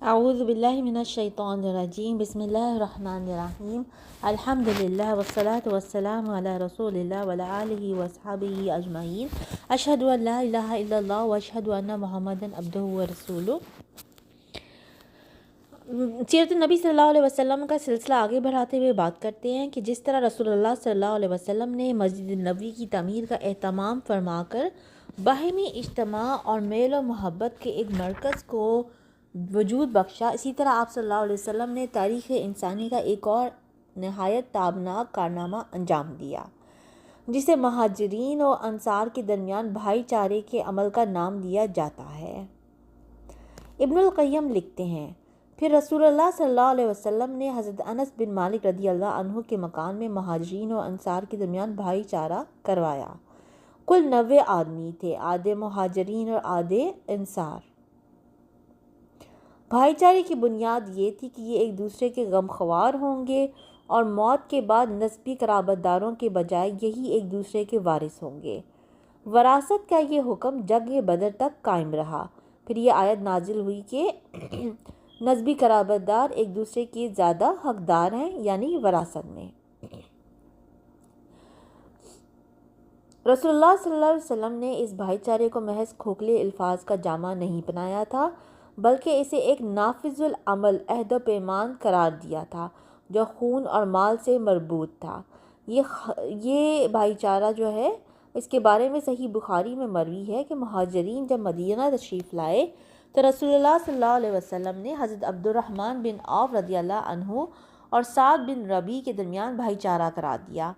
اعوذ باللہ من الشیطان الرجیم بسم اللہ الرحمن الرحیم الحمدللہ والصلاة والسلام علی رسول اللہ وعلی آلہ وصحبہ اجمعین اشہد ان لا الہ الا اللہ واشہد ان محمدا عبدہ ورسولہ۔ سیرت النبی صلی اللہ علیہ وسلم کا سلسلہ آگے بڑھاتے ہوئے بات کرتے ہیں کہ جس طرح رسول اللہ صلی اللہ علیہ وسلم نے مسجد نبوی کی تعمیر کا اہتمام فرما کر باہمی اجتماع اور میل و محبت کے ایک مرکز کو وجود بخشا، اسی طرح آپ صلی اللہ علیہ وسلم نے تاریخ انسانی کا ایک اور نہایت تابناک کارنامہ انجام دیا، جسے مہاجرین و انصار کے درمیان بھائی چارے کے عمل کا نام دیا جاتا ہے۔ ابن القیم لکھتے ہیں، پھر رسول اللہ صلی اللہ علیہ وسلم نے حضرت انس بن مالک رضی اللہ عنہ کے مکان میں مہاجرین و انصار کے درمیان بھائی چارہ کروایا۔ کل 90 آدمی تھے، آدھے مہاجرین اور آدھے انصار۔ بھائی چارے کی بنیاد یہ تھی کہ یہ ایک دوسرے کے غمخوار ہوں گے اور موت کے بعد نسبی قرابت داروں کے بجائے یہی ایک دوسرے کے وارث ہوں گے۔ وراثت کا یہ حکم جنگ بدر تک قائم رہا۔ پھر یہ آیت نازل ہوئی کہ نسبی قرابت دار ایک دوسرے کے زیادہ حقدار ہیں، یعنی وراثت میں۔ رسول اللہ صلی اللہ علیہ وسلم نے اس بھائی چارے کو محض کھوکھلے الفاظ کا جامہ نہیں پہنایا تھا، بلکہ اسے ایک نافذ العمل عہد و پیمان قرار دیا تھا جو خون اور مال سے مربوط تھا۔ یہ بھائی چارہ جو ہے، اس کے بارے میں صحیح بخاری میں مروی ہے کہ مہاجرین جب مدینہ تشریف لائے تو رسول اللہ صلی اللہ علیہ وسلم نے حضرت عبد الرحمن بن عوف رضی اللہ عنہ اور سعد بن ربیع کے درمیان بھائی چارہ قرار دیا۔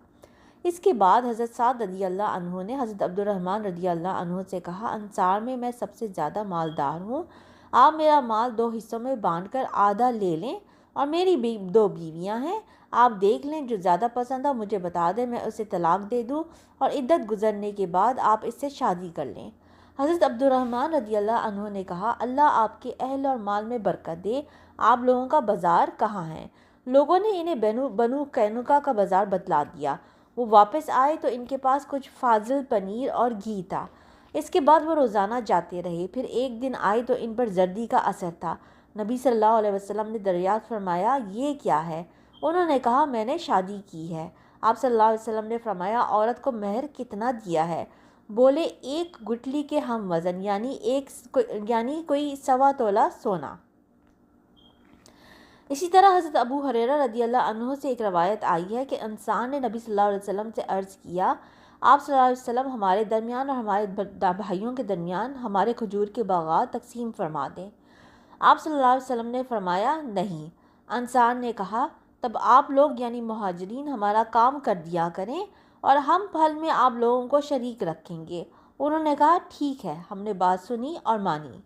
اس کے بعد حضرت سعد رضی اللہ عنہ نے حضرت عبد الرحمن رضی اللہ عنہ سے کہا، انصار میں سب سے زیادہ مالدار ہوں، آپ میرا مال 2 حصوں میں بانٹ کر آدھا لے لیں، اور میری 2 بیویاں ہیں، آپ دیکھ لیں جو زیادہ پسند ہو مجھے بتا دیں، میں اسے طلاق دے دوں اور عدت گزرنے کے بعد آپ اس سے شادی کر لیں۔ حضرت عبد الرحمن رضی اللہ عنہ نے کہا، اللہ آپ کے اہل اور مال میں برکت دے، آپ لوگوں کا بازار کہاں ہے؟ لوگوں نے انہیں بنو قینقاع کا بازار بتلا دیا۔ وہ واپس آئے تو ان کے پاس کچھ فاضل پنیر اور گھی تھا۔ اس کے بعد وہ روزانہ جاتے رہے، پھر ایک دن آئے تو ان پر زردی کا اثر تھا۔ نبی صلی اللہ علیہ وسلم نے دریافت فرمایا، یہ کیا ہے؟ انہوں نے کہا، میں نے شادی کی ہے۔ آپ صلی اللہ علیہ وسلم نے فرمایا، عورت کو مہر کتنا دیا ہے؟ بولے 1 گٹھلی کے ہم وزن، یعنی کوئی 1.25 تولہ سونا۔ اسی طرح حضرت ابو ہریرہ رضی اللہ عنہ سے ایک روایت آئی ہے کہ انسان نے نبی صلی اللہ علیہ وسلم سے عرض کیا، آپ صلی اللہ علیہ وسلم ہمارے درمیان اور ہمارے بھائیوں کے درمیان ہمارے کھجور کے باغات تقسیم فرما دیں۔ آپ صلی اللہ علیہ وسلم نے فرمایا، نہیں۔ انصار نے کہا، تب آپ لوگ یعنی مہاجرین ہمارا کام کر دیا کریں اور ہم پھل میں آپ لوگوں کو شریک رکھیں گے۔ انہوں نے کہا، ٹھیک ہے، ہم نے بات سنی اور مانی۔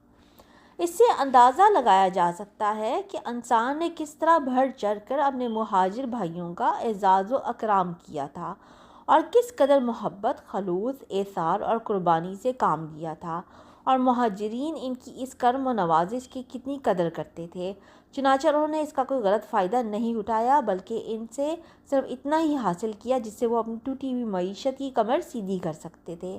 اس سے اندازہ لگایا جا سکتا ہے کہ انصار نے کس طرح بڑھ چڑھ کر اپنے مہاجر بھائیوں کا اعزاز و اکرام کیا تھا اور کس قدر محبت، خلوص، ایثار اور قربانی سے کام لیا تھا، اور مہاجرین ان کی اس کرم و نوازش کی کتنی قدر کرتے تھے۔ چنانچہ انہوں نے اس کا کوئی غلط فائدہ نہیں اٹھایا، بلکہ ان سے صرف اتنا ہی حاصل کیا جس سے وہ اپنی ٹوٹی ہوئی معیشت کی کمر سیدھی کر سکتے تھے۔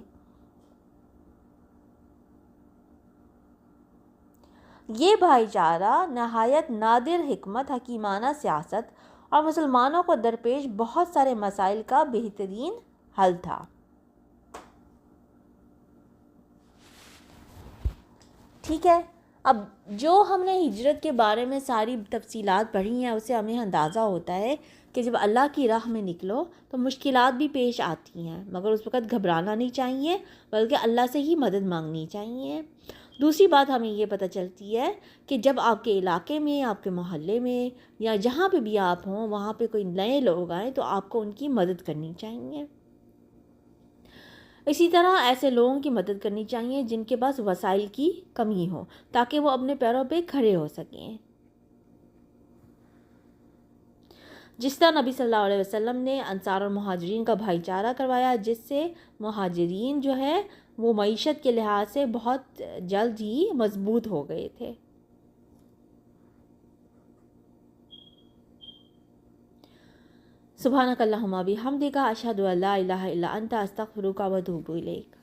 یہ بھائی چارہ نہایت نادر حکمت، حکیمانہ سیاست اور مسلمانوں کو درپیش بہت سارے مسائل کا بہترین حل تھا۔ ٹھیک ہے، اب جو ہم نے ہجرت کے بارے میں ساری تفصیلات پڑھی ہیں، اسے ہمیں اندازہ ہوتا ہے کہ جب اللہ کی راہ میں نکلو تو مشکلات بھی پیش آتی ہیں، مگر اس وقت گھبرانا نہیں چاہیے، بلکہ اللہ سے ہی مدد مانگنی چاہیے۔ دوسری بات ہمیں یہ پتہ چلتی ہے کہ جب آپ کے علاقے میں، آپ کے محلے میں یا جہاں پہ بھی آپ ہوں، وہاں پہ کوئی نئے لوگ آئیں تو آپ کو ان کی مدد کرنی چاہیے۔ اسی طرح ایسے لوگوں کی مدد کرنی چاہیے جن کے پاس وسائل کی کمی ہو، تاکہ وہ اپنے پیروں پہ کھڑے ہو سکیں۔ جس طرح نبی صلی اللہ علیہ وسلم نے انصار اور مہاجرین کا بھائی چارہ کروایا، جس سے مہاجرین جو ہے وہ معیشت کے لحاظ سے بہت جلد ہی مضبوط ہو گئے تھے۔ سبحانک اللہم و بحمدک، اشہد ان لا الہ الا انت، استغفرک و اتوب الیک۔